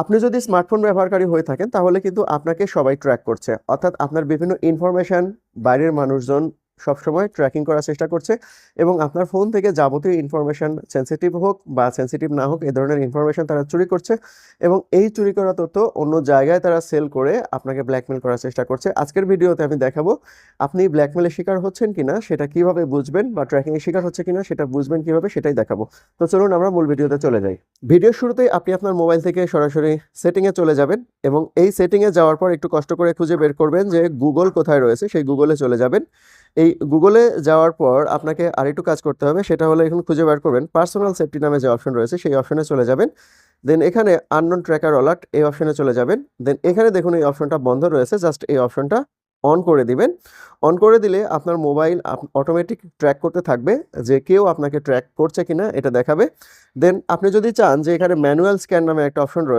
আপনি যদি স্মার্টফোন ব্যবহারকারী হয়ে থাকেন তাহলে কিন্তু আপনাকে সবাই ট্র্যাক করছে। অর্থাৎ আপনার বিভিন্ন ইনফরমেশন বাইরের মানুষজন সবসময় ট্র্যাকিং করার চেষ্টা করছে এবং আপনার ফোন থেকে যাবতীয় ইনফরমেশন সেনসিটিভ হোক বা সেনসিটিভ না হোক এ ধরনের ইনফরমেশন তারা চুরি করছে এবং এই চুরি করা তথ্য অন্য জায়গায় তারা সেল করে আপনাকে ব্ল্যাকমেল করার চেষ্টা করছে। আজকের ভিডিওতে আমি দেখাবো আপনি ব্ল্যাকমেলের শিকার হচ্ছেন কিনা সেটা কিভাবে বুঝবেন বা ট্র্যাকিংয়ের শিকার হচ্ছে কিনা সেটা বুঝবেন কিভাবে সেটাই দেখাবো। তো চলুন আমরা মূল ভিডিওতে চলে যাই। ভিডিওর শুরুতেই আপনি আপনার মোবাইল থেকে সরাসরি সেটিংয়ে চলে যাবেন এবং এই সেটিংয়ে যাওয়ার পর একটু কষ্ট করে খুঁজে বের করবেন যে গুগল কোথায় রয়েছে, সেই গুগলে চলে যাবেন। এই গুগলে যাওয়ার পর আপনাকে আরেকটু কাজ করতে হবে, সেটা হলো এখন খুঁজে বের করবেন পার্সোনাল সেফটি নামে যে অপশন রয়েছে সেই অপশনে চলে যাবেন। দেন এখানে আননোন ট্র্যাকার অ্যালার্ট এই অপশনে চলে যাবেন। দেন এখানে দেখুন এই অপশনটা বন্ধ রয়েছে, জাস্ট এই অপশনটা অন করে দিবেন। অন করে দিলে আপনার মোবাইল অটোমেটিক ট্র্যাক করতে থাকবে যে কেউ আপনাকে ট্র্যাক করছে কিনা এটা দেখাবে। দেন আপনি যদি চান যে এখানে ম্যানুয়াল স্ক্যান নামে একটা অপশন রয়েছে